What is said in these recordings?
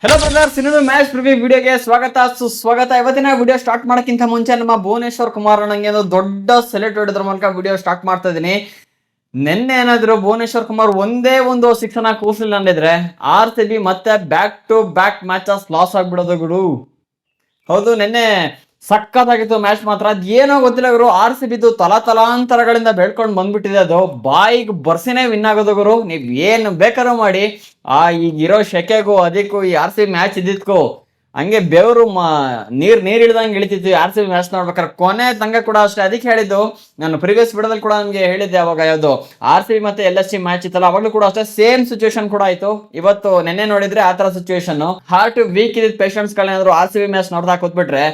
Hello brothers, ಇನ್ನೊಂದು match preview ವಿಡಿಯೋಗೆ ಸುಸ್ವಾಗತ. ಇವತ್ತಿನ ವಿಡಿಯೋ ಸ್ಟಾರ್ಟ್ ಮಾಡೋಕ್ಕಿಂತ ಮುಂಚೆ ನಮ್ಮ ಭುವನೇಶ್ವರ್ ಕುಮಾರ್ ನಂಗೆ ಒಂದು ದೊಡ್ಡ ಸೆಲೆಕ್ಟ್ ಹೊಡೆದ್ರ ಮೂಲಕ ವಿಡಿಯೋ ಸ್ಟಾರ್ಟ್ ಮಾಡ್ತಾ ಇದ್ದೀನಿ. ನಿನ್ನೆ ಏನಾದ್ರು ಭುವನೇಶ್ವರ್ ಕುಮಾರ್ ಒಂದೇ ಒಂದು ಸಿಕ್ಸ್ ಅನ್ನ ಕೂರ್ಸಿಲ್ಲ ಅಂದಿದ್ರೆ RCB ಮತ್ತೆ back to back matches loss ಆಗ್ಬಿಡೋದು ಗುರು. ಹೌದು, ನಿನ್ನೆ ಸಕ್ಕತ್ತಾಗಿತ್ತು ಮ್ಯಾಚ್ ಮಾತ್ರ. ಅದೇನೋ ಗೊತ್ತಿಲ್ಲ ಗುರು, RCB ತಲಾಂತರಗಳಿಂದ ಬೆಳ್ಕೊಂಡು ಬಂದ್ಬಿಟ್ಟಿದೆ. ಅದು ಬಾಯಿಗೆ ಬರ್ಸಿನೇ ವಿನ್ ಆಗೋದು ಗುರು. ನೀವ್ ಏನು ಬೇಕಾದ್ರೂ ಮಾಡಿ. ಈಗಿರೋ ಶೆಕೆಗೂ ಅದಕ್ಕೂ ಈ RCB ಮ್ಯಾಚ್ ಇದ್ದಿದ್ಕೋ ಹಂಗೆ ಬೆವರು ನೀರ್ ಇಳ್ದಂಗೆ ಇಳಿತಿತ್ತು RCB ಮ್ಯಾಚ್ ನೋಡ್ಬೇಕಾದ್ರೆ. ಕೊನೆ ತಂಗ ಕೂಡ ಅಷ್ಟೇ. ಅದಕ್ಕೆ ಹೇಳಿದ್ದು ನಾನು ಪ್ರೀವಿಯಸ್ ವಿಡಿಯೋದಲ್ಲಿ ಕೂಡ ನಮ್ಗೆ ಹೇಳಿದ್ದೆ, ಅವಾಗ ಯಾವ್ದು RCB ಮತ್ತೆ LSG ಮ್ಯಾಚ್ ಇತ್ತಲ್ಲ, ಅವಾಗ್ಲೂ ಕೂಡ ಅಷ್ಟೇ ಸೇಮ್ ಸಿಚುವೇಶನ್ ಕೂಡ ಆಯ್ತು. ಇವತ್ತು ನೆನ್ನೆ ನೋಡಿದ್ರೆ ಆತರ ಸಿಚುವೇಶನ್. ಹಾರ್ಟ್ ವೀಕ್ ಇದ್ದ ಪೇಷಂಟ್ಸ್ ಗಳೇನಾದ್ರು RCB ಮ್ಯಾಚ್ ನೋಡ್ತಾ ಕೂತ್ಬಿಟ್ರೆ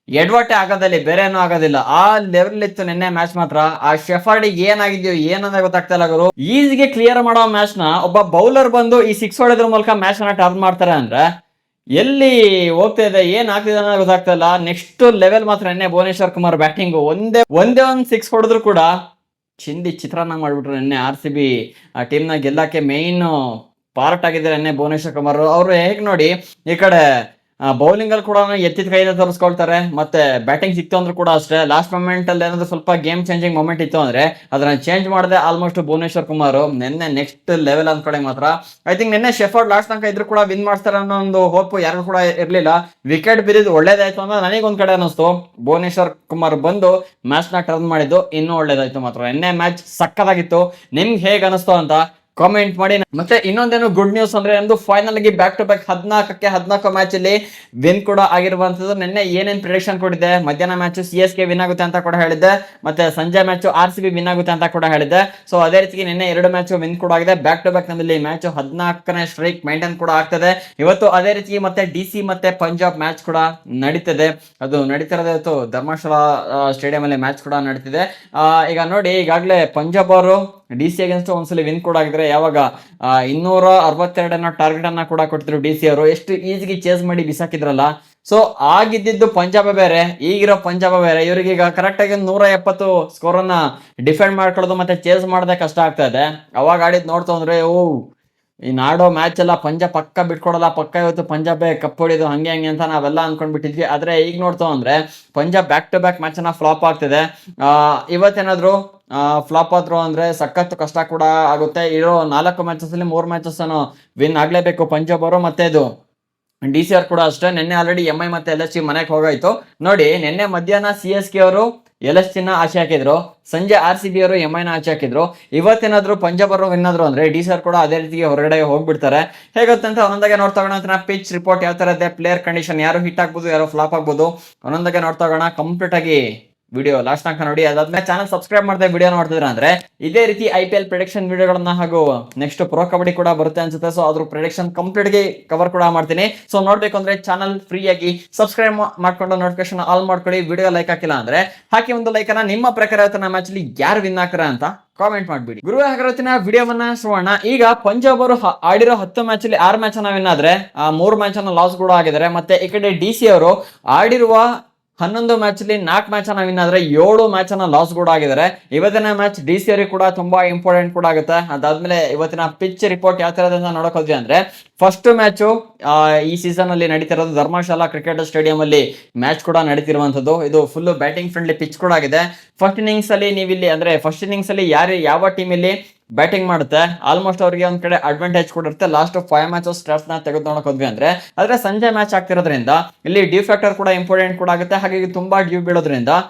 ಎಡ್ವಟ್ಟೆ ಆಗೋದಲ್ಲಿ ಬೇರೆ ಏನೂ ಆಗೋದಿಲ್ಲ. ಆ ಲೆವೆಲ್ ಇತ್ತು ನಿನ್ನೆ ಮ್ಯಾಚ್ ಮಾತ್ರ. ಆ ಶೆಫರ್ಡಿಗೆ ಏನಾಗಿದ್ಯೋ ಏನಂದ್ರೆ ಗೊತ್ತಾಗ್ತಾ ಇಲ್ಲ ಗುರು. ಈಸಿಗೆ ಕ್ಲಿಯರ್ ಮಾಡೋ ಮ್ಯಾಚ್ ನ ಒಬ್ಬ ಬೌಲರ್ ಬಂದು ಈ ಸಿಕ್ಸ್ ಹೊಡೆದ್ರ ಮೂಲಕ ಮ್ಯಾಚ್ ನ ಟರ್ನ್ ಮಾಡ್ತಾರೆ ಅಂದ್ರೆ ಎಲ್ಲಿ ಹೋಗ್ತಾ ಇದೆ, ಏನ್ ಆಗ್ತಿದೆ ಅನ್ನೋದು ಗೊತ್ತಾಗ್ತಾ ಇಲ್ಲ. ನೆಕ್ಸ್ಟ್ ಲೆವೆಲ್ ಮಾತ್ರ ನಿನ್ನೆ ಭುವನೇಶ್ವರ್ ಕುಮಾರ್ ಬ್ಯಾಟಿಂಗ್ ಒಂದೇ ಒಂದು ಸಿಕ್ಸ್ ಹೊಡೆದ್ರು ಕೂಡ ಚಿಂದಿ ಚಿತ್ರಾನ್ನ ಮಾಡ್ಬಿಟ್ರು. ನಿನ್ನೆ RCB ಟೀಮ್ ನ ಗೆಲ್ಲಕ್ಕೆ ಮೇನ್ ಪಾರ್ಟ್ ಆಗಿದ್ದಾರೆ ನಿನ್ನೆ ಭುವನೇಶ್ವರ್ ಕುಮಾರ್. ಅವರು ಹೇಗ್ ನೋಡಿ, ಈ ಕಡೆ ಬೌಲಿಂಗ್ ಅಲ್ಲಿ ಕೂಡ ಎತ್ತಿದ ಕೈಯಿಂದ ತೋರಿಸ್ಕೊಳ್ತಾರೆ, ಮತ್ತೆ ಬ್ಯಾಟಿಂಗ್ ಸಿಕ್ತು ಅಂದ್ರೂ ಕೂಡ ಅಷ್ಟೇ. ಲಾಸ್ಟ್ ಮೊಮೆಂಟ್ ಅಲ್ಲಿ ಏನಾದ್ರು ಸ್ವಲ್ಪ ಗೇಮ್ ಚೇಂಜಿಂಗ್ ಮೊಮೆಂಟ್ ಇತ್ತು ಅಂದ್ರೆ ಅದನ್ನ ಚೇಂಜ್ ಮಾಡದೆ ಆಲ್ಮೋಸ್ಟ್ ಭುವನೇಶ್ವರ್ ಕುಮಾರ್ ನಿನ್ನೆ ನೆಕ್ಸ್ಟ್ ಲೆವೆಲ್ ಅನ್ಕೊಳ್ಳಿ ಮಾತ್ರ. ಐ ಥಿಂಕ್ ನಿನ್ನೆ ಶೆಫರ್ಡ್ ಲಾಸ್ಟ್ ತನಕ ಇದ್ರು ಕೂಡ ವಿನ್ ಮಾಡ್ತಾರೆ ಅನ್ನೋ ಒಂದು ಹೋಪ್ ಯಾರು ಕೂಡ ಇರ್ಲಿಲ್ಲ. ವಿಕೆಟ್ ಬಿದ್ದಿದ್ದು ಒಳ್ಳೇದಾಯ್ತು ಅಂತ ನನಗೊಂದ್ ಕಡೆ ಅನಿಸ್ತು. ಭುವನೇಶ್ವರ್ ಕುಮಾರ್ ಬಂದು ಮ್ಯಾಚ್ ನ ಟರ್ನ್ ಮಾಡಿದ್ದು ಇನ್ನೂ ಒಳ್ಳೇದಾಯ್ತು ಮಾತ್ರ. ನಿನ್ನೆ ಮ್ಯಾಚ್ ಸಕ್ಕದಾಗಿತ್ತು. ನಿಮ್ಗೆ ಹೇಗ್ ಅನಿಸ್ತು ಅಂತ ಕಾಮೆಂಟ್ ಮಾಡಿ. ಮತ್ತೆ ಇನ್ನೊಂದೇನು ಗುಡ್ ನ್ಯೂಸ್ ಅಂದ್ರೆ ನಮ್ದು ಫೈನಲ್ ಆಗಿ ಬ್ಯಾಕ್ ಟು ಬ್ಯಾಕ್ 14 ಮ್ಯಾಚ್ ಅಲ್ಲಿ ವಿನ್ ಕೂಡ ಆಗಿರುವಂತದ್ದು. ನಿನ್ನೆ ಏನೇನ್ ಪ್ರಿಡಿಕ್ಷನ್ ಕೊಟ್ಟಿದ್ದೆ, ಮಧ್ಯಾಹ್ನ ಮ್ಯಾಚ್ CSK ವಿನ್ ಆಗುತ್ತೆ ಅಂತ ಕೂಡ ಹೇಳಿದ್ದೆ, ಮತ್ತೆ ಸಂಜೆ ಮ್ಯಾಚ್ RCB ವಿನ್ ಆಗುತ್ತೆ ಅಂತ ಕೂಡ ಹೇಳಿದ್ದೆ. ಸೊ ಅದೇ ರೀತಿ ನಿನ್ನೆ 2 ಮ್ಯಾಚ್ ವಿನ್ ಕೂಡ ಆಗಿದೆ. ಬ್ಯಾಕ್ ಟು ಬ್ಯಾಕ್ ನಮ್ಮಲ್ಲಿ ಮ್ಯಾಚ್ 14ನೇ ಸ್ಟ್ರೈಕ್ ಮೇಂಟೈನ್ ಕೂಡ ಆಗ್ತದೆ ಇವತ್ತು. ಅದೇ ರೀತಿ ಮತ್ತೆ DC ಮತ್ತೆ ಪಂಜಾಬ್ ಮ್ಯಾಚ್ ಕೂಡ ನಡೀತದೆ. ಅದು ನಡೀತಿರೋದು ಇವತ್ತು ಧರ್ಮಶಾಲಾ ಸ್ಟೇಡಿಯಂ ಅಲ್ಲಿ ಮ್ಯಾಚ್ ಕೂಡ ನಡೀತಿದೆ. ಈಗ ನೋಡಿ, ಈಗಾಗಲೇ ಪಂಜಾಬ್ ಅವರು DC ಅಗೇನ್ಸ್ಟ್ ಒಂದ್ಸಲಿ ವಿನ್ ಕೂಡ ಆಗಿದ್ರೆ, ಯಾವಾಗ 262 ಟಾರ್ಗೆಟ್ ಅನ್ನ ಕೂಡ ಕೊಡ್ತಿದ್ರು DC ಅವರು. ಎಷ್ಟು ಈಸಿಗೆ ಚೇಸ್ ಮಾಡಿ ಬಿಸಾಕಿದ್ರಲ್ಲ. ಸೊ ಆಗಿದ್ದು ಪಂಜಾಬ್ ಬೇರೆ, ಈಗಿರೋ ಪಂಜಾಬ್ ಬೇರೆ. ಇವರಿಗೆ ಈಗ ಕರೆಕ್ಟ್ ಆಗಿ 170 ಸ್ಕೋರ್ ಅನ್ನ ಡಿಫೆಂಡ್ ಮಾಡ್ಕೊಳ್ಳೋದು ಮತ್ತೆ ಚೇಸ್ ಮಾಡೋದೇ ಕಷ್ಟ ಆಗ್ತಾ ಇದೆ. ಅವಾಗ ಆಡಿದ್ ನೋಡ್ತಾ ಅಂದ್ರೆ ಈ ನಾಡೋ ಮ್ಯಾಚ್ ಎಲ್ಲ ಪಂಜಾಬ್ ಪಕ್ಕ ಬಿಟ್ಕೊಡಲ್ಲ, ಪಕ್ಕ ಇವತ್ತು ಪಂಜಾಬೇ ಕಪ್ ಹೊಡಿದು ಹಂಗೆ ಅಂತ ನಾವೆಲ್ಲ ಅನ್ಕೊಂಡ್ಬಿಟ್ಟಿದ್ವಿ. ಆದ್ರೆ ಈಗ ನೋಡ್ತಾ ಅಂದ್ರೆ Punjab back to back match ಅನ್ನ ಫ್ಲಾಪ್ ಆಗ್ತಿದೆ. ಇವತ್ತೇನಾದ್ರು ಫ್ಲಾಪ್ ಆದ್ರು ಅಂದ್ರೆ ಸಖತ್ ಕಷ್ಟ ಕೂಡ ಆಗುತ್ತೆ. ಇರೋ 4 ಮ್ಯಾಚಸ್ ಅಲ್ಲಿ 3 ಮ್ಯಾಚಸ್ ಅನ್ನು ವಿನ್ ಆಗ್ಲೇಬೇಕು ಪಂಜಾಬ್ ಅವರು. ಮತ್ತೆ ಇದು DC ಅವ್ರು ಕೂಡ ಅಷ್ಟೇ. ನಿನ್ನೆ ಆಲ್ರೆಡಿ MI ಮತ್ತೆ LSG ಮನೆಗೆ ಹೋಗಾಯ್ತು. ನೋಡಿ, ನಿನ್ನೆ ಮಧ್ಯಾಹ್ನ CSK ಅವರು LSG ನ ಆಚೆ ಹಾಕಿದ್ರು, ಸಂಜೆ RCB ಅವರು MI ನ ಆಚೆ ಹಾಕಿದ್ರು. ಇವತ್ತೇನಾದ್ರು ಪಂಜಾಬ್ ಅವರು ವಿನ್ ಆದ್ರು ಅಂದ್ರೆ DC ಅವ್ರು ಕೂಡ ಅದೇ ರೀತಿಗೆ ಹೊರಗಡೆ ಹೋಗ್ಬಿಡ್ತಾರೆ. ಹೇಗುತ್ತಂತ ಒಂದೊಂದಾಗೆ ನೋಡ್ತಾ ಹೋಗೋಣ. ಪಿಚ್ ರಿಪೋರ್ಟ್ ಯಾವ ತರ ಇದೆ, ಪ್ಲೇಯರ್ ಕಂಡೀಷನ್, ಯಾರು ಹಿಟ್ ಆಗ್ಬೋದು ಯಾರು ಫ್ಲಾಪ್ ಆಗ್ಬೋದು, ಒಂದೊಂದಾಗೆ ನೋಡ್ತಾ ಹೋಗೋಣ. ಕಂಪ್ಲೀಟ್ ಆಗಿ ವಿಡಿಯೋ ಲಾಸ್ಟ್ ತನಕ ನೋಡಿ. ಅದಾದ್ಮೇಲೆ ಚಾನಲ್ ಸಬ್ಸ್ಕ್ರೈಬ್ ಮಾಡದೆ ವಿಡಿಯೋ ನೋಡ್ತಿದ್ರ ಅಂದ್ರೆ ಇದೇ ರೀತಿ IPL ಪ್ರಿಡಿಕ್ಷನ್ ವಿಡಿಯೋಗಳನ್ನ ಹಾಗೂ ನೆಕ್ಸ್ಟ್ ಪ್ರೋ ಕಬಡ್ಡಿ ಕೂಡ ಬರುತ್ತೆ ಅನ್ಸುತ್ತೆ. ಸೊ ಅದ್ರ ಪ್ರಿಡಿಕ್ಷನ್ ಕಂಪ್ಲೀಟ್ ಗೆ ಕವರ್ ಕೂಡ ಮಾಡ್ತೀನಿ. ಸೊ ನೋಡ್ಬೇಕು ಅಂದ್ರೆ ಚಾನಲ್ ಫ್ರೀ ಆಗಿ ಸಬ್ಸ್ಕ್ರೈಬ್ ಮಾಡ್ಕೊಂಡು ನೋಟಿಫಿಕೇಶನ್ ಆಲ್ ಮಾಡ್ಕೊಳ್ಳಿ. ವಿಡಿಯೋ ಲೈಕ್ ಹಾಕಿಲ್ಲ ಅಂದ್ರೆ ಹಾಕಿ ಒಂದು ಲೈಕ್ ಅನ್ನ. ನಿಮ್ಮ ಪ್ರಕಾರ ಇವತ್ತಿನ ಮ್ಯಾಚ್ ಅಲ್ಲಿ ಯಾರು ವಿನ್ ಹಾಕ್ರ ಅಂತ ಕಾಮೆಂಟ್ ಮಾಡ್ಬಿಡಿ. ಗುರು ಹಾಗಿರೋತಿನ ವಿಡಿಯೋವನ್ನ ಶುರುವಣ. ಈಗ ಪಂಜಾಬ್ ಅವರು ಆಡಿರೋ 10 ಮ್ಯಾಚ್ ಅಲ್ಲಿ 6 ಮ್ಯಾಚ್ ಅನ್ನ ವಿನ್ ಆದ್ರೆ 3 ಮ್ಯಾಚ್ ಅನ್ನ ಲಾಸ್ ಕೂಡ ಆಗಿದ್ದಾರೆ. ಮತ್ತೆ ಈ ಕಡೆ DC ಅವರು ಆಡಿರುವ 11 ಮ್ಯಾಚ್ ಅಲ್ಲಿ 4 ಮ್ಯಾಚ್ ಅನ್ನ ವಿನ್ ಆದ್ರೆ 7 ಮ್ಯಾಚ್ ಅನ್ನ ಲಾಸ್ ಕೂಡ ಆಗಿದ್ದಾರೆ. ಇವತ್ತಿನ ಮ್ಯಾಚ್ DC ಅವರಿಗೆ ಕೂಡ ತುಂಬಾ ಇಂಪಾರ್ಟೆಂಟ್ ಕೂಡ ಆಗುತ್ತೆ. ಅದಾದ್ಮೇಲೆ ಇವತ್ತಿನ ಪಿಚ್ ರಿಪೋರ್ಟ್ ಯಾವ ತರದಿಂದ ನೋಡಕ್ ಹೋದ್ವಿ ಅಂದ್ರೆ, ಫಸ್ಟ್ ಮ್ಯಾಚ್ ಈ ಸೀಸನ್ ಅಲ್ಲಿ ನಡೀತಿರೋದು ಧರ್ಮಶಾಲಾ ಕ್ರಿಕೆಟ್ ಸ್ಟೇಡಿಯಂ ಅಲ್ಲಿ ಮ್ಯಾಚ್ ಕೂಡ ನಡೀತಿರುವಂತದ್ದು. ಇದು ಫುಲ್ ಬ್ಯಾಟಿಂಗ್ ಫ್ರೆಂಡ್ಲಿ ಪಿಚ್ ಕೂಡ ಆಗಿದೆ. ಫಸ್ಟ್ ಇನ್ನಿಂಗ್ಸ್ ಅಲ್ಲಿ ನೀವಿಲ್ಲಿ ಅಂದ್ರೆ ಫಸ್ಟ್ ಇನ್ನಿಂಗ್ಸ್ ಅಲ್ಲಿ ಯಾವ ಟೀಮ್ ಇಲ್ಲಿ ಬ್ಯಾಟಿಂಗ್ ಮಾಡುತ್ತೆ ಆಲ್ಮೋಸ್ಟ್ ಅವ್ರಿಗೆ ಒಂದ್ ಕಡೆ ಅಡ್ವಾಂಟೇಜ್ ಕೂಡ ಇರುತ್ತೆ. ಲಾಸ್ಟ್ 5 ಮ್ಯಾಚಸ್ ಸ್ಟಾರ್ಟ್ಸ್ ನ ತೆಗೆದು ನೋಡಕ್ ಹೋದ್ವಿ ಅಂದ್ರೆ, ಆದ್ರೆ ಸಂಜೆ ಮ್ಯಾಚ್ ಆಗ್ತಿರೋದ್ರಿಂದ ಇಲ್ಲಿ ಡ್ಯೂ ಫ್ಯಾಕ್ಟರ್ ಕೂಡ ಇಂಪಾರ್ಟೆಂಟ್ ಕೂಡ ಆಗುತ್ತೆ. ಹಾಗಾಗಿ ತುಂಬಾ ಡ್ಯೂ ಬೀಳೋದ್ರಿಂದ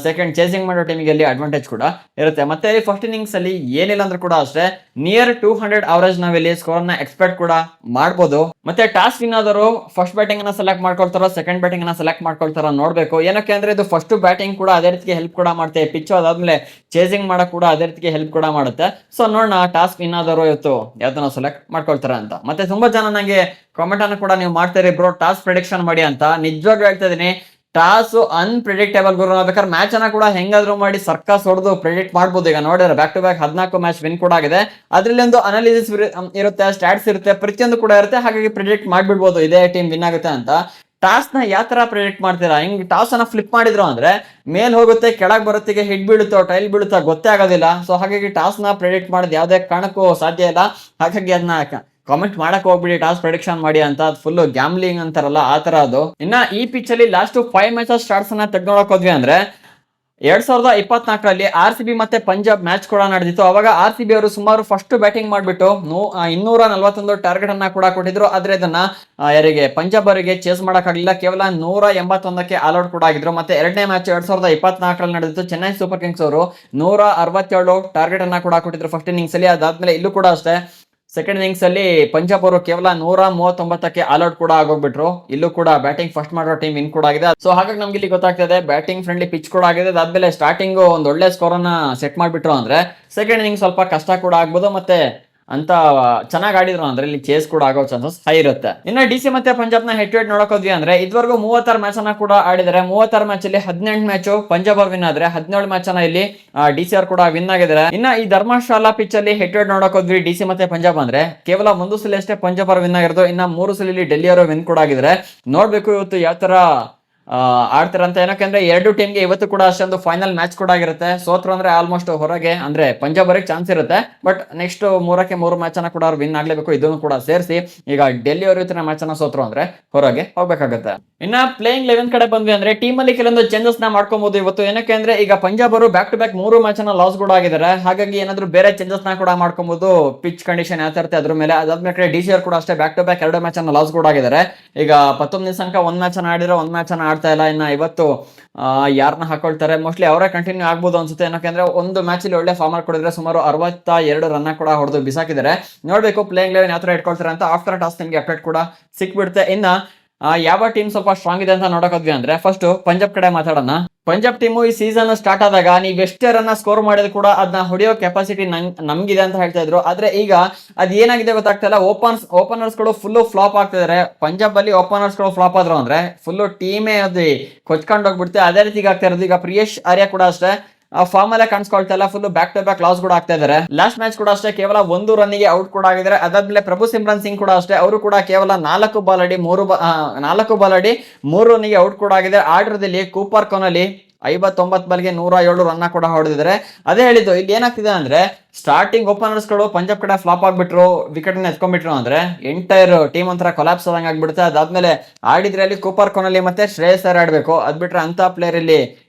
ಸೆಕೆಂಡ್ ಚೇಸಿಂಗ್ ಮಾಡೋ ಟೀಮಿಗೆ ಅಲ್ಲಿ ಅಡ್ವಾಂಟೇಜ್ ಕೂಡ ಇರುತ್ತೆ. ಮತ್ತೆ ಫಸ್ಟ್ ಇನ್ನಿಂಗ್ಸ್ ಅಲ್ಲಿ ಏನಿಲ್ಲ ಅಂದ್ರೆ ಕೂಡ ಅಷ್ಟೇ ನಿಯರ್ 200 ಅವರೇಜ್ ನಾವಿಲ್ಲಿ ಸ್ಕೋರ್ ನ ಎಕ್ಸ್ಪೆಕ್ಟ್ ಕೂಡ ಮಾಡಬಹುದು. ಮತ್ತೆ ಟಾಸ್ ವಿನ್ ಆದರೂ ಫಸ್ಟ್ ಬ್ಯಾಟಿಂಗ್ ಅನ್ನ ಸೆಲೆಕ್ಟ್ ಮಾಡ್ಕೊಳ್ತಾರೋ ಸೆಕೆಂಡ್ ಬ್ಯಾಟಿಂಗ್ ಅನ್ನ ಸೆಲೆಕ್ಟ್ ಮಾಡ್ಕೊಳ್ತಾರೋ ನೋಡ್ಬೇಕು. ಏನಕ್ಕೆ ಅಂದ್ರೆ ಇದು ಫಸ್ಟ್ ಬ್ಯಾಟಿಂಗ್ ಕೂಡ ಅದೇ ರೀತಿಗೆ ಹೆಲ್ಪ್ ಕೂಡ ಮಾಡುತ್ತೆ. ಪಿಚ್ ಅದಾದ್ಮೇಲೆ ಚೇಸಿಂಗ್ ಮಾಡಕ್ ಕೂಡ ಅದೇ ರೀತಿಗೆ ಹೆಲ್ಪ್ ಕೂಡ ಮಾಡುತ್ತೆ. ಸೊ ನೋಡೋಣ ಟಾಸ್ ವಿನ್ ಆದರೂ ಇವತ್ತು ಯಾವ್ದನ್ನ ಸೆಲೆಕ್ಟ್ ಮಾಡ್ಕೊಳ್ತಾರ ಅಂತ. ಮತ್ತೆ ತುಂಬಾ ಜನ ನಂಗೆ ಕಾಮೆಂಟ್ ಅನ್ನು ಕೂಡ ನೀವು ಮಾಡ್ತೀರಿ, ಬ್ರೋ ಟಾಸ್ ಪ್ರಿಡಿಕ್ಷನ್ ಮಾಡಿ ಅಂತ. ನಿಜವಾಗ್ಲೂ ಹೇಳ್ತಾ ಇದೀನಿ, ಟಾಸ್ ಅನ್ಪ್ರಿಡಿಕ್ಟೇಬಲ್ ಗುರು. ಬೇಕಾದ್ರೆ ಮ್ಯಾಚ್ ಅನ್ನ ಕೂಡ ಹೆಂಗಾದ್ರೂ ಮಾಡಿ ಸರ್ಕಸ್ ಹೊಡೆದು ಪ್ರಿಡಿಕ್ಟ್ ಮಾಡ್ಬೋದು. ಈಗ ನೋಡಿದ್ರೆ back to back 14 match win ಕೂಡ ಆಗಿದೆ. ಅದ್ರಲ್ಲಿ ಒಂದು ಅನಾಲಿಸಿಸ್ ಇರುತ್ತೆ, ಸ್ಟಾಟ್ಸ್ ಇರುತ್ತೆ, ಪ್ರತಿಯೊಂದು ಕೂಡ ಇರುತ್ತೆ. ಹಾಗಾಗಿ ಪ್ರಿಡಿಕ್ಟ್ ಮಾಡ್ಬಿಡ್ಬೋದು ಇದೇ ಟೀಮ್ ವಿನ್ ಆಗುತ್ತೆ ಅಂತ. ಟಾಸ್ ನ ಯಾವ ತರ ಪ್ರಿಡಿಕ್ಟ್ ಮಾಡ್ತೀರಾ? ಹಿಂಗ್ ಟಾಸ್ ಅನ್ನ ಫ್ಲಿಪ್ ಮಾಡಿದ್ರು ಅಂದ್ರೆ ಮೇಲ್ ಹೋಗುತ್ತೆ, ಕೆಳಗ್ ಬರುತ್ತೆ, ಹಿಟ್ ಬೀಳುತ್ತೋ ಟೈಲ್ ಬೀಳುತ್ತೋ ಗೊತ್ತೇ ಆಗೋದಿಲ್ಲ. ಸೊ ಹಾಗಾಗಿ ಟಾಸ್ ನ ಪ್ರಿಡಿಕ್ಟ್ ಮಾಡೋದು ಯಾವ್ದೇ ಕಾರಣಕ್ಕೂ ಸಾಧ್ಯ ಇಲ್ಲ. ಹಾಗಾಗಿ ಅದನ್ನ ಕಾಮೆಂಟ್ ಮಾಡಕ್ ಹೋಗ್ಬಿಡಿ ಟಾಸ್ ಪ್ರೆಡಿಕ್ಷನ್ ಮಾಡಿ ಅಂತ, ಅದು ಫುಲ್ ಗ್ಯಾಮ್ಲಿಂಗ್ ಅಂತಾರಲ್ಲ ಆ ತರ ಅದು. ಇನ್ನ ಈ ಪಿಚ್ ಅಲ್ಲಿ ಲಾಸ್ಟ್ 5 ಮ್ಯಾಚಸ್ ಸ್ಟಾರ್ಟ್ಸ್ ಅನ್ನ ತೆಗೆದುಕೊಳ್ಳೋಕೆ ಹೋದ್ವಿ ಅಂದ್ರೆ 2024ರಲ್ಲಿ RCB ಮತ್ತೆ ಪಂಜಾಬ್ ಮ್ಯಾಚ್ ಕೂಡ ನಡೆದಿತ್ತು. ಅವಾಗ RCB ಅವರು ಸುಮಾರು ಫಸ್ಟ್ ಬ್ಯಾಟಿಂಗ್ ಮಾಡ್ಬಿಟ್ಟು 241 ಟಾರ್ಗೆಟ್ ಅನ್ನ ಕೂಡ ಕೊಟ್ಟಿದ್ರು. ಆದ್ರೆ ಇದನ್ನ ಯಾರಿಗೆ ಪಂಜಾಬ್ ಅವರಿಗೆ ಚೇಸ್ ಮಾಡಕ್ಕಾಗಲಿಲ್ಲ, ಕೇವಲ 181ಕ್ಕೆ ಆಲ್ ಔಟ್ ಕೂಡ ಆಗಿದ್ರು. ಮತ್ತೆ ಎರಡನೇ ಮ್ಯಾಚ್ 2024ರಲ್ಲಿ ನಡೆದಿತ್ತು. ಚೆನ್ನೈ ಸೂಪರ್ ಕಿಂಗ್ಸ್ ಅವರು 167 ಟಾರ್ಗೆಟ್ ಅನ್ನ ಕೂಡ ಕೊಟ್ಟಿದ್ರು ಫಸ್ಟ್ ಇನ್ನಿಂಗ್ಸ್ ಅಲ್ಲಿ. ಅದಾದ್ಮೇಲೆ ಇಲ್ಲೂ ಕೂಡ ಅಷ್ಟೇ ಸೆಕೆಂಡ್ ಇನ್ನಿಂಗ್ಸ್ ಅಲ್ಲಿ ಪಂಜಾಬ್ ಅವರು ಕೇವಲ 139ಕ್ಕೆ ಆಲ್ ಔಟ್ ಕೂಡ ಆಗೋಗ್ಬಿಟ್ರು. ಇಲ್ಲೂ ಕೂಡ ಬ್ಯಾಟಿಂಗ್ ಫಸ್ಟ್ ಮಾಡೋ ಟೀಮ್ ವಿನ್ ಕೂಡ ಆಗಿದೆ. ಸೊ ಹಾಗಾಗಿ ನಮ್ಗೆ ಇಲ್ಲಿ ಗೊತ್ತಾಗ್ತದೆ ಬ್ಯಾಟಿಂಗ್ ಫ್ರೆಂಡ್ಲಿ ಪಿಚ್ ಕೂಡ ಆಗಿದೆ. ಅದಾದ್ಮೇಲೆ ಸ್ಟಾರ್ಟಿಂಗ್ ಒಂದ್ ಒಳ್ಳೆ ಸ್ಕೋರ್ ಅನ್ನ ಸೆಟ್ ಮಾಡ್ಬಿಟ್ರು ಅಂದ್ರೆ ಸೆಕೆಂಡ್ ಇನ್ನಿಂಗ್ ಸ್ವಲ್ಪ ಕಷ್ಟ ಕೂಡ ಆಗ್ಬೋದು. ಮತ್ತೆ ಅಂತ ಚೆನ್ನಾಗಿ ಆಡಿದ್ರು ಅಂದ್ರೆ ಇಲ್ಲಿ ಚೇಸ್ ಕೂಡ ಆಗೋ ಚಾನ್ಸಸ್ ಹೈ ಇರುತ್ತೆ. ಇನ್ನು DC ಮತ್ತೆ ಪಂಜಾಬ್ ನ ಹೆಡ್ ಟು ಹೆಡ್ ನೋಡಕ್ ಹೋದ್ವಿ ಅಂದ್ರೆ ಇದುವರೆಗೂ 36 ಮ್ಯಾಚ್ ಅನ್ನ ಕೂಡ ಆಡಿದ್ದಾರೆ. 36 ಮ್ಯಾಚ್ ಅಲ್ಲಿ 18 ಮ್ಯಾಚ್ ಪಂಜಾಬ್ ಅವ್ರು ವಿನ್ ಆದ್ರೆ 17 ಮ್ಯಾಚ್ ಅನ್ನ ಇಲ್ಲಿ DC ಅವ್ರು ಕೂಡ ವಿನ್ ಆಗಿದ್ದಾರೆ. ಇನ್ನ ಈ ಧರ್ಮಶಾಲಾ ಪಿಚ್ ಅಲ್ಲಿ ಹೆಡ್ ಟು ಹೆಡ್ ನೋಡಕ್ ಹೋದ್ವಿ DC ಮತ್ತೆ ಪಂಜಾಬ್ ಅಂದ್ರೆ ಕೇವಲ ಒಂದು ಸಲ ಅಷ್ಟೇ ಪಂಜಾಬ್ ಅವ್ರು ವಿನ್ ಆಗಿರೋದು. ಇನ್ನ 3 ಸಲ ಇಲ್ಲಿ ಡೆಲ್ಲಿ ಅವರು ವಿನ್ ಕೂಡ ಆಗಿದ್ದಾರೆ. ನೋಡ್ಬೇಕು ಇವತ್ತು ಯಾವ ತರ ಆಡ್ತಾರಂತ. ಏನಕ್ಕೆ ಎರಡು ಟೀಮ್ಗೆ ಇವತ್ತು ಕೂಡ ಅಷ್ಟೊಂದು ಫೈನಲ್ ಮ್ಯಾಚ್ ಕೂಡ ಆಗಿರುತ್ತೆ. ಸೋತ್ರು ಅಂದ್ರೆ ಆಲ್ಮೋಸ್ಟ್ ಹೊರಗೆ ಅಂದ್ರೆ ಪಂಜಾಬ್ ಅವರಿಗೆ ಚಾನ್ಸ್ ಇರುತ್ತೆ. ಬಟ್ ನೆಕ್ಸ್ಟ್ 3 ಮ್ಯಾಚ್ ಅನ್ನ ಕೂಡ ಅವ್ರು ವಿನ್ ಆಗ್ಲೇಬೇಕು. ಇದನ್ನು ಕೂಡ ಸೇರಿಸಿ ಈಗ ಡೆಲ್ಲಿ ಅವರು ಇವತ್ತಿನ ಮ್ಯಾಚ್ ಅನ್ನ ಸೋತ್ರು ಅಂದ್ರೆ ಹೊರಗೆ ಹೋಗ್ಬೇಕಾಗುತ್ತೆ. ಇನ್ನ ಪ್ಲೇಯಿಂಗ್ 11 ಕಡೆ ಬಂದ್ವಿ ಅಂದ್ರೆ ಟೀಮ್ ಅಲ್ಲಿ ಕೆಲವೊಂದು ಚೇಂಜಸ್ ನ ಮಾಡ್ಕೊಬಹುದು ಇವತ್ತು. ಏನಕ್ಕೆ ಅಂದ್ರೆ ಈಗ ಪಂಜಾಬ್ ಅವರು ಬ್ಯಾಕ್ ಟು ಬ್ಯಾಕ್ 3 ಮ್ಯಾಚ್ ಅನ್ನ ಲಾಸ್ ಕೂಡ ಆಗಿದ್ದಾರೆ. ಹಾಗಾಗಿ ಏನಾದ್ರು ಬೇರೆ ಚೇಂಜಸ್ ನ ಕೂಡ ಮಾಡ್ಕೊಬಹುದು. ಪಿಚ್ ಕಂಡೀಷನ್ ಯಾವ ಇರುತ್ತೆ ಅದ್ರ ಮೇಲೆ. ಅದಾದ್ಮೇಲೆ DC ಅವರು ಕೂಡ ಅಷ್ಟೇ ಬ್ಯಾಕ್ ಟು ಬ್ಯಾಕ್ 2 ಮ್ಯಾಚ್ ಅನ್ನ ಲಾಸ್ ಕೂಡ ಆಗಿದ್ದಾರೆ. ಈಗ 19 ದಿವಸ ತನಕ 1 ಮ್ಯಾಚ್ ಅನ್ನ ಆಡಿರೋ 1 ಮ್ಯಾಚ್ ಅನ್ನ ಆಡ್ತಾ ಇಲ್ಲ. ಇನ್ನ ಇವತ್ತು ಯಾರನ್ನ ಹಾಕೊಳ್ತಾರೆ ಮೋಸ್ಟ್ಲಿ ಅವರೇ ಕಂಟಿನ್ಯೂ ಆಗ್ಬೋದು ಅನ್ಸುತ್ತೆ. ಏನಕ್ಕೆ ಒಂದು ಮ್ಯಾಚ್ ಅಲ್ಲಿ ಒಳ್ಳೆ ಫಾರ್ಮರ್ ಕೊಡಿದ್ರೆ ಸುಮಾರು 62 ರನ್ ಕೂಡ ಹೊಡೆದು ಬಿಸಾಕಿದ್ದಾರೆ. ನೋಡ್ಬೇಕು ಪ್ಲೇಯಿಂಗ್ 11 ಯಾವ ತರ ಇಟ್ಕೊಳ್ತಾರೆ ಅಂತ. ಆಫ್ಟರ್ ಟಾಸ್ ನಿಮ್ಗೆ ಅಪ್ಡೇಟ್ ಕೂಡ ಸಿಕ್ಬಿಡುತ್ತೆ. ಇನ್ನ ಯಾವ ಟೀಮ್ ಸ್ವಲ್ಪ ಸ್ಟ್ರಾಂಗ್ ಇದೆ ಅಂತ ನೋಡೋಕೋದ್ವಿ ಅಂದ್ರೆ ಫಸ್ಟ್ ಪಂಜಾಬ್ ಕಡೆ ಮಾತಾಡೋಣ. ಪಂಜಾಬ್ ಟೀಮು ಈ ಸೀಸನ್ ಸ್ಟಾರ್ಟ್ ಆದಾಗ ನೀವು ಎಷ್ಟೇ ರನ್ ಸ್ಕೋರ್ ಮಾಡಿದ್ರು ಕೂಡ ಅದನ್ನ ಹೊಡೆಯೋ ಕೆಪಾಸಿಟಿ ನಮ್ಗಿದೆ ಅಂತ ಹೇಳ್ತಾ ಇದ್ರು. ಆದ್ರೆ ಈಗ ಅದ್ ಏನಾಗಿದೆ ಗೊತ್ತಾಗ್ತಾ ಇಲ್ಲ. ಓಪನರ್ಸ್ ಗಳು ಫುಲ್ ಫ್ಲಾಪ್ ಆಗ್ತಿದ್ದಾರೆ. ಪಂಜಾಬ್ ಅಲ್ಲಿ ಓಪನರ್ಸ್ ಗಳು ಫ್ಲಾಪ್ ಆದ್ರು ಅಂದ್ರೆ ಫುಲ್ ಟೀಮೇ ಅದು ಕೊಚ್ಕೊಂಡು ಹೋಗ್ಬಿಡುತ್ತೆ. ಅದೇ ರೀತಿ ಆಗ್ತಾ ಇರೋದು. ಈಗ ಪ್ರಿಯೇಶ್ ಆರ್ಯ ಕೂಡ ಅಷ್ಟೇ ಫಾರ್ಮ್ ಅಲ್ಲೇ ಕಾಣಿಸ್ಕೊಳ್ತಾ ಇಲ್ಲ. Full back to back loss ಕೂಡ ಆಗ್ತಾ ಇದ್ದಾರೆ. ಲಾಸ್ಟ್ ಮ್ಯಾಚ್ ಕೂಡ ಅಷ್ಟೇ ಕೇವಲ 1 ರನ್ನಿಗೆ ಔಟ್ ಕೂಡ ಆಗಿದ್ದಾರೆ. ಅದಾದ್ಮೇಲೆ ಪ್ರಭು ಸಿಮ್ರನ್ ಸಿಂಗ್ ಕೂಡ ಅಷ್ಟೇ ಅವರು ಕೂಡ ಕೇವಲ 4 ಬಾಲ್ ಆಡಿ 3 ರನ್ನಿಗೆ ಔಟ್ ಕೂಡ ಆಗಿದೆ. ಆಡಿರೋದಲ್ಲಿ ಕೂಪರ್ ಕೊನಲ್ಲಿ 59 ಬಾಲ್ಗೆ 107 ರನ್ ಕೂಡ ಹೊಡೆದಿದ್ದಾರೆ. ಅದೇ ಹೇಳಿದ್ದು ಇಲ್ಲಿ ಏನಾಗ್ತಿದೆ ಅಂದ್ರೆ ಸ್ಟಾರ್ಟಿಂಗ್ ಓಪನರ್ಸ್ ಗಳು ಪಂಜಾಬ್ ಕಡೆ ಫ್ಲಾಪ್ ಆಗ್ಬಿಟ್ರು, ವಿಕೆಟ್ ಎತ್ಕೊಂಡ್ಬಿಟ್ರು ಅಂದ್ರೆ ಎಂಟೈರ್ ಟೀಮ್ ಒಂಥರ ಕೊಲಾಪ್ಸ್ ಆದಂಗೆ ಆಗ್ಬಿಡುತ್ತೆ. ಅದಾದ್ಮೇಲೆ ಆಡಿದ್ರೆ ಅಲ್ಲಿ ಕೂಪರ್ ಕೊನಲ್ಲಿ ಮತ್ತೆ ಶ್ರೇಯಸ್ ಅಯ್ಯರ್ ಆಡ್ಬೇಕು. ಅದ್ ಬಿಟ್ರೆ ಅಂತ ಪ್ಲೇಯರ್ ಇಲ್ಲಿ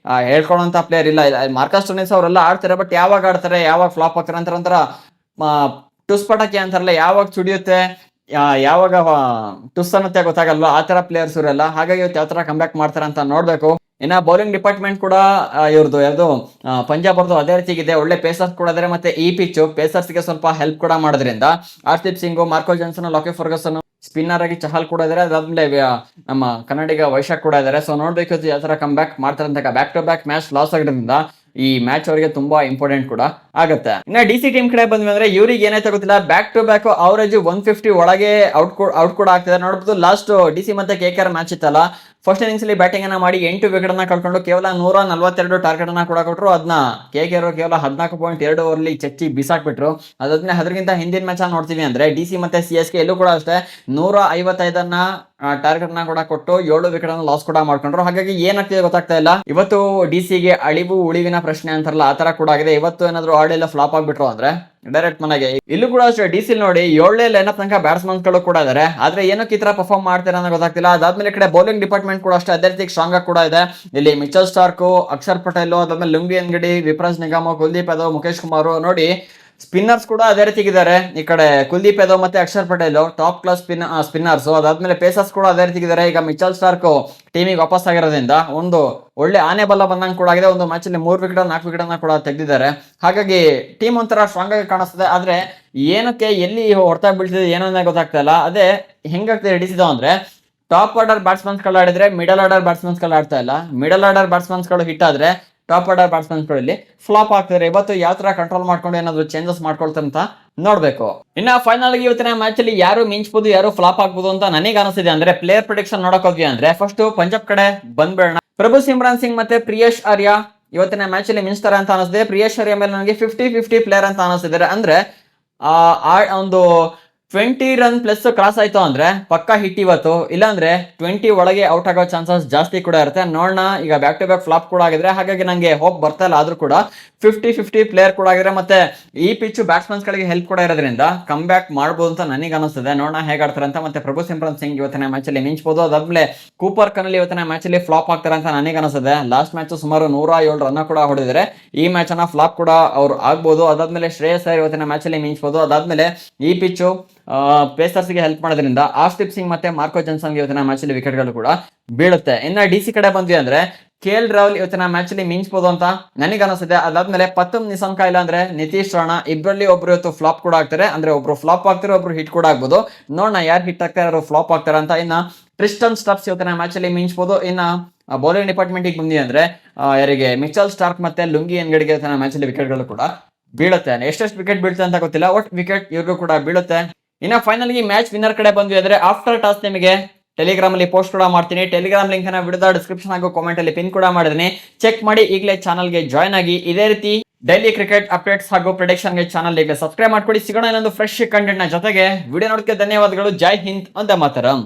ಹೇಳ್ಕೊಳ್ಳೋಂತ ಪ್ಲೇಯರ್ ಇಲ್ಲ. ಮಾರ್ಕಸ್ ಸ್ಟೋನಿಸ್ ಅವರೆಲ್ಲ ಆಡ್ತಾರೆ. ಬಟ್ ಯಾವಾಗ ಆಡ್ತಾರೆ ಯಾವಾಗ ಫ್ಲಾಪ್ ಆಗ್ತಾರೆ ಅಂತ ಒಂಥರ ಟುಸ್ಪಟಾಕಿ ಅಂತಾರಲ್ಲ, ಯಾವಾಗ ಚುಡಿಯುತ್ತೆ ಯಾವಾಗ ಟುಸ್ ಅನ್ನತ್ತೆ ಗೊತ್ತಾಗಲ್ವಾ, ಆ ತರ ಪ್ಲೇಯರ್ಸ್ ಇವರೆಲ್ಲ. ಹಾಗಾಗಿ ಇವತ್ತು ಯಾವ ತರ ಕಂಬ್ಯಾಕ್ ಮಾಡ್ತಾರೆ ಅಂತ ನೋಡ್ಬೇಕು. ಇನ್ನ ಬೌಲಿಂಗ್ ಡಿಪಾರ್ಟ್ಮೆಂಟ್ ಕೂಡ ಇವ್ರದ್ದು ಯಾವ್ದು ಪಂಜಾಬ್ ಅವ್ರದ್ದು ಅದೇ ರೀತಿಗಿದೆ. ಒಳ್ಳೆ ಪೇಸರ್ಸ್ ಕೂಡ ಇದಾರೆ. ಮತ್ತೆ ಈ ಪಿಚ್ ಪೇಸರ್ಸ್ ಗೆ ಸ್ವಲ್ಪ ಹೆಲ್ಪ್ ಕೂಡ ಮಾಡೋದ್ರಿಂದ Harshdeep Singh, Marco Jansen, Lockie Ferguson, spinner ಆಗಿ ಚಹಲ್ ಕೂಡ ಇದಾರೆ. ಅದಾದ್ಮೇಲೆ ನಮ್ಮ ಕನ್ನಡಿಗ ವೈಶಾಖ್ ಕೂಡ ಇದಾರೆ. ಸೊ ನೋಡ್ಬೇಕು ಯಾವ ತರ ಕಮ್ ಬ್ಯಾಕ್ ಮಾಡ್ತಾರೆ ಅಂತ. Back to back match loss ಆಗಿರೋದ್ರಿಂದ ಈ ಮ್ಯಾಚ್ ಅವರಿಗೆ ತುಂಬಾ ಇಂಪಾರ್ಟೆಂಟ್ ಕೂಡ ಆಗುತ್ತೆ. ಇನ್ನ DC ಟೀಮ್ ಕಡೆ ಬಂದ್ವಿ ಅಂದ್ರೆ ಇವ್ರಿಗೆ ಏನಾಯ್ತು ಗೊತ್ತಿಲ್ಲ, ಬ್ಯಾಕ್ ಟು ಬ್ಯಾಕ್ ಅವರೇಜ್ 150 ಒಳಗೆ ಔಟ್ ಕೂಡ ಆಗ್ತಿದೆ. ನೋಡ್ಬೋದು ಲಾಸ್ಟ್ DC ಮತ್ತೆ KKR ಮ್ಯಾಚ್ ಇತ್ತಲ್ಲ, ಫಸ್ಟ್ ಇನ್ನಿಂಗ್ಸ್ ಅಲ್ಲಿ ಬ್ಯಾಟಿಂಗ್ ಅನ್ನ ಮಾಡಿ 8 ವಿಕೆಟ್ ಅನ್ನ ಕಳ್ಕೊಂಡು ಕೇವಲ 142 ಟಾರ್ಗೆಟ್ ಅನ್ನ ಕೂಡ ಕೊಟ್ಟರು. ಅದನ್ನ KKR ಕೇವಲ 14.2 ಓವರ್ಲಿ ಚಚ್ಚಿ ಬಿಸಾಕ್ಬಿಟ್ರು. ಅದಾದ್ಮೇಲೆ ಅದಕ್ಕಿಂತ ಹಿಂದಿನ ಮ್ಯಾಚ್ ನೋಡ್ತೀವಿ ಅಂದ್ರೆ DC ಮತ್ತೆ CSK ಎಲ್ಲೂ ಕೂಡ ಅಷ್ಟೇ 155 ಟಾರ್ಗೆಟ್ ನ ಕೂಡ ಕೊಟ್ಟು 7 ವಿಕೆಟ್ ಅನ್ನು ಲಾಸ್ ಕೂಡ ಮಾಡ್ಕೊಂಡ್ರು. ಹಾಗಾಗಿ ಏನಾಗ್ತಿದೆ ಗೊತ್ತಾಗ್ತಾ ಇಲ್ಲ. ಇವತ್ತು DCಗೆ ಅಳಿವು ಉಳಿವಿನ ಪ್ರಶ್ನೆ ಅಂತಾರಲ್ಲ ಆ ತರ ಕೂಡ ಆಗಿದೆ. ಇವತ್ತು ಏನಾದ್ರು ಆಡೆಲ್ಲ ಫ್ಲಾಪ್ ಆಗ್ಬಿಟ್ರು ಅಂದ್ರೆ ಡೈರೆಕ್ಟ್ ಮನೆಗೆ. ಇಲ್ಲೂ ಕೂಡ ಅಷ್ಟೇ DC ನೋಡಿ 7 ಲೈನಪ್ ತನಕ ಬ್ಯಾಟ್ಸ್ಮನ್ ಗಳು ಕೂಡ ಇದಾರೆ. ಆದ್ರೆ ಏನಕ್ಕೆ ಈ ತರ ಪರ್ಫಾರ್ಮ್ ಮಾಡ್ತಾರೆ ಅನ್ನೋ ಗೊತ್ತಾಗ್ತಿಲ್ಲ. ಅದಾದ್ಮೇಲೆ ಕಡೆ ಬೌಲಿಂಗ್ ಡಿಪಾರ್ಟ್ಮೆಂಟ್ ಕೂಡ ಅಷ್ಟೇ ಅದೇ ರೀತಿ ಸ್ಟ್ರಾಂಗ್ ಆಗಿ ಕೂಡ ಇದೆ. ಇಲ್ಲಿ ಮಿಚಲ್ ಸ್ಟಾರ್ಕ್, ಅಕ್ಷರ್ ಪಟೇಲ್, ಅದಾದ್ಮೇಲೆ ಲುಂಗಿ ಅಂಗಡಿ, ವಿಪ್ರಾಜ್ ನಿಗಮ್, ಕುಲ್ದೀಪ್ ಯಾದವ್, ಮುಖೇಶ್ ಕುಮಾರ್ ನೋಡಿ ಸ್ಪಿನ್ನರ್ಸ್ ಕೂಡ ಅದೇ ರೀತಿಗಿದ್ದಾರೆ. ಈ ಕಡೆ ಕುಲ್ದೀಪ್ ಯಾದವ್ ಮತ್ತೆ Akshar Patel top class spinners. ಅದಾದ್ಮೇಲೆ ಪೇಸರ್ಸ್ ಕೂಡ ಅದೇ ರೀತಿಗಿದ್ದಾರೆ. ಈಗ ಮಿಚಲ್ ಸ್ಟಾರ್ಕ್ ಟೀಮಿಗೆ ವಾಪಸ್ ಆಗಿರೋದ್ರಿಂದ ಒಂದು ಒಳ್ಳೆ ಆನೆ ಬಲ್ಲ ಬಂದಂಗೆ ಕೂಡ ಆಗಿದೆ. ಒಂದು ಮ್ಯಾಚ್ ಅಲ್ಲಿ 3 ವಿಕೆಟ್ 4 ವಿಕೆಟ್ ಅನ್ನ ಕೂಡ ತೆಗೆದಿದ್ದಾರೆ. ಹಾಗಾಗಿ ಟೀಮ್ ಒಂಥರ ಸ್ಟ್ರಾಂಗ್ ಆಗಿ ಕಾಣಿಸ್ತದೆ. ಆದ್ರೆ ಏನಕ್ಕೆ ಎಲ್ಲಿ ಹೊರತಾ ಬೀಳ್ತಿದೆ ಏನನ್ನ ಗೊತ್ತಾಗ್ತಾ ಇಲ್ಲ. ಅದೇ ಹೆಂಗಾಗ್ತದೆ ಹಿಡಿಸಿದ ಅಂದ್ರೆ ಟಾಪ್ ಆರ್ಡರ್ ಬ್ಯಾಟ್ಸ್ಮನ್ಸ್ ಗಳು ಆಡಿದ್ರೆ ಮಿಡಲ್ ಆರ್ಡರ್ ಬ್ಯಾಟ್ಸ್ಮನ್ಸ್ ಗಳು ಆಡ್ತಾ ಇಲ್ಲ. ಮಿಡಲ್ ಆರ್ಡರ್ ಬ್ಯಾಟ್ಸ್ಮನ್ಸ್ ಗಳು ಹಿಟ್ ಆದ್ರೆ ಟಾಪ್ ಆರ್ಡರ್ ಬ್ಯಾಟ್ಸ್ಮನ್ಸ್ ಗಳಲ್ಲಿ ಫ್ಲಾಪ್ ಆಗ್ತಾರೆ. ಇವತ್ತು ಯಾವ ತರ ಕಂಟ್ರೋಲ್ ಮಾಡ್ಕೊಂಡು ಏನಾದ್ರು ಚೇಂಜಸ್ ಮಾಡ್ಕೊಳ್ತಾರೆ ಅಂತ ನೋಡ್ಬೇಕು. ಇನ್ನ ಫೈನಲ್ ಆಗಿ ಇವತ್ತಿನ ಮ್ಯಾಚ್ ಅಲ್ಲಿ ಯಾರು ಮಿಂಚ್ಬೋದು ಯಾರು ಫ್ಲಾಪ್ ಆಗ್ಬೋದು ಅಂತ ನನಗೆ ಅನಿಸ್ತಿದೆ. ಅಂದ್ರೆ ಪ್ಲೇಯರ್ ಪ್ರಿಡಿಕ್ಷನ್ ನೋಡಕ್ ಹೋದ್ವಿ ಅಂದ್ರೆ ಫಸ್ಟ್ ಪಂಜಾಬ್ ಕಡೆ ಬಂದ್ಬೇಡ. ಪ್ರಭು ಸಿಮ್ರನ್ ಸಿಂಗ್ ಮತ್ತೆ ಪ್ರಿಯೇಶ್ ಆರ್ಯ ಇವತ್ತಿನ ಮ್ಯಾಚ್ ಅಲ್ಲಿ ಮಿಂಚ್ತಾರೆ ಅಂತ ಅನಿಸ್ತಿದೆ. ಪ್ರಿಯೇಶ್ ಆರ್ಯ ಮೇಲೆ ನನಗೆ 50-50 ಪ್ಲೇಯರ್ ಅಂತ ಅನಿಸ್ತಿದ್ದಾರೆ. ಅಂದ್ರೆ ಒಂದು 20 ರನ್ ಪ್ಲಸ್ ಕ್ರಾಸ್ ಆಯ್ತು ಅಂದ್ರೆ ಪಕ್ಕಾ ಹಿಟ್ ಇವತ್ತು, ಇಲ್ಲಾಂದ್ರೆ 20 ಒಳಗೆ ಔಟ್ ಆಗೋ ಚಾನ್ಸಸ್ ಜಾಸ್ತಿ ಕೂಡ ಇರುತ್ತೆ. ನೋಡೋಣ, ಈಗ ಬ್ಯಾಕ್ ಟು ಬ್ಯಾಕ್ ಫ್ಲಾಪ್ ಕೂಡ ಆಗಿದ್ರೆ, ಹಾಗಾಗಿ ನಂಗೆ ಹೋಪ್ ಬರ್ತಾ ಇಲ್ಲ. ಆದ್ರೂ ಕೂಡ 50-50 ಪ್ಲೇಯರ್ ಕೂಡ ಆಗಿದ್ರೆ, ಮತ್ತೆ ಈ ಪಿಚ್ ಬ್ಯಾಟ್ಸ್ಮನ್ಸ್ ಗಳಿಗೆ ಹೆಲ್ಪ್ ಕೂಡ ಇರೋದ್ರಿಂದ ಕಮ್ ಬ್ಯಾಕ್ ಮಾಡ್ಬೋದು ಅಂತ ನನಗೆ ಅನಿಸ್ತದೆ. ನೋಡೋಣ ಹೇಗಾಡ್ತಾರೆ ಅಂತ. ಮತ್ತೆ ಪ್ರಭು ಸಿಮ್ರನ್ ಸಿಂಗ್ ಇವತ್ತಿನ ಮ್ಯಾಚ್ ಅಲ್ಲಿ ಮಿಂಚಬಹುದು. ಅದಾದ್ಮೇಲೆ ಕೂಪರ್ ಕನಲ್ಲಿ ಇವತ್ತಿನ ಮ್ಯಾಚ್ ಅಲ್ಲಿ ಫ್ಲಾಪ್ ಆಗ್ತಾರೆ ಅಂತ ನನಗೆ ಅನಿಸ್ತದೆ. ಲಾಸ್ಟ್ ಮ್ಯಾಚ್ ಸುಮಾರು 107 ರನ್ ಕೂಡ ಹೊಡೆದಿದ್ದಾರೆ. ಈ ಮ್ಯಾಚ್ ಅನ್ನ ಫ್ಲಾಪ್ ಕೂಡ ಅವ್ರು ಆಗ್ಬೋದು. ಅದಾದ್ಮೇಲೆ ಶ್ರೇಯಸ್ ಅಯ್ಯರ್ ಇವತ್ತಿನ ಮ್ಯಾಚ್ ಅಲ್ಲಿ ಮಿಂಚಬಹುದು. ಅದಾದ್ಮೇಲೆ ಈ ಪಿಚ್ಚು ಪೇಸರ್ಸ್ ಗೆ ಹೆಲ್ಪ್ ಮಾಡೋದ್ರಿಂದ ಆರ್ಸ್ದೀಪ್ ಸಿಂಗ್ ಮತ್ತೆ ಮಾರ್ಕೋ ಜಾನ್ಸನ್ ಇವತ್ತಿನ ಮ್ಯಾಚ್ ಅಲ್ಲಿ ವಿಕೆಟ್ ಗಳು ಕೂಡ ಬೀಳುತ್ತೆ. ಇನ್ನ ಡಿಸಿ ಕಡೆ ಬಂದ್ವಿ ಅಂದ್ರೆ KL ರಾಹುಲ್ ಇವತ್ತಿನ ಮ್ಯಾಚ್ ಅಲ್ಲಿ ಮಿಂಚಬಹುದು ಅಂತ ನನಗೆ ಅನಿಸುತ್ತೆ. ಅದಾದ್ಮೇಲೆ ಪತುಮ್ ನಿಸಂಕ ಇಲ್ಲ ಅಂದ್ರೆ ನಿತೀಶ್ ರಾಣಾ ಇಬ್ಬರಲ್ಲಿ ಒಬ್ರು ಇವತ್ತು ಫ್ಲಾಪ್ ಕೂಡ ಆಗ್ತಾರೆ. ಅಂದ್ರೆ ಒಬ್ರು ಫ್ಲಾಪ್ ಆಗ್ತಾರೆ, ಒಬ್ರು ಹಿಟ್ ಕೂಡ ಆಗ್ಬೋದು. ನೋಡೋಣ ಯಾರು ಹಿಟ್ ಆಗ್ತಾರೆ, ಯಾರು ಫ್ಲಾಪ್ ಆಗ್ತಾರೆ ಅಂತ. ಇನ್ನ ಟ್ರಿಸ್ಟನ್ ಸ್ಟಬ್ಸ್ ಇವತ್ತಿನ ಮ್ಯಾಚ್ ಅಲ್ಲಿ ಮಿಂಚಬಹುದು. ಇನ್ನ ಬೌಲಿಂಗ್ ಡಿಪಾರ್ಟ್ಮೆಂಟ್ ಬಂದಿ ಅಂದ್ರೆ ಯಾರಿಗೆ ಮಿಚೆಲ್ ಸ್ಟಾರ್ಕ್ ಮತ್ತೆ ಲುಂಗಿ ಎನ್ಗಡ್ಗೆ ಇವತ್ತಿನ ಮ್ಯಾಚ್ ಅಲ್ಲಿ ವಿಕೆಟ್ ಗಳು ಕೂಡ ಬೀಳುತ್ತೆ. ಎಷ್ಟೆಷ್ಟು ವಿಕೆಟ್ ಬೀಳುತ್ತೆ ಅಂತ ಗೊತ್ತಿಲ್ಲ, ಒಟ್ ವಿಕೆಟ್ ಇವ್ರಿಗೂ ಕೂಡ ಬೀಳುತ್ತೆ. ಇನ್ನ ಫೈನಲ್ ಗೆ ಮ್ಯಾಚ್ ವಿನ್ನರ್ ಕಡೆ ಬಂದ್ವಿ ಅಂದ್ರೆ ಆಫ್ಟರ್ ಟಾಸ್ ನಿಮಗೆ ಟೆಲಿಗ್ರಾಮ್ ಅಲ್ಲಿ ಪೋಸ್ಟ್ ಕೂಡ ಮಾಡ್ತೀನಿ. ಟೆಲಿಗ್ರಾಮ್ ಲಿಂಕ್ ಅನ್ನ ವಿಡಿಯೋದ ಡಿಸ್ಕ್ರಿಪ್ಷನ್ ಹಾಗೂ ಕಾಮೆಂಟ್ ಅಲ್ಲಿ ಪಿನ್ ಕೂಡ ಮಾಡಿದ್ದೀನಿ. ಚೆಕ್ ಮಾಡಿ, ಈಗಲೇ ಚಾನಲ್ ಗೆ ಜಾಯ್ನ್ ಆಗಿ. ಇದೇ ರೀತಿ ಡೈಲಿ ಕ್ರಿಕೆಟ್ ಅಪ್ಡೇಟ್ಸ್ ಹಾಗೂ ಪ್ರಿಡಿಕ್ಷನ್ ಗೆ ಚಾನಲ್ ಈಗಲೇ ಸಬ್ಸ್ಕ್ರೈಬ್ ಮಾಡ್ಕೊಳ್ಳಿ. ಸಿಗೋಣ ಇನ್ನೊಂದು ಫ್ರೆಶ್ ಕಂಟೆಂಟ್ ನ ಜೊತೆಗೆ. ವಿಡಿಯೋ ನೋಡೋದಕ್ಕೆ ಧನ್ಯವಾದಗಳು. ಜೈ ಹಿಂದ್, ವಂದೇ ಮಾತರಂ.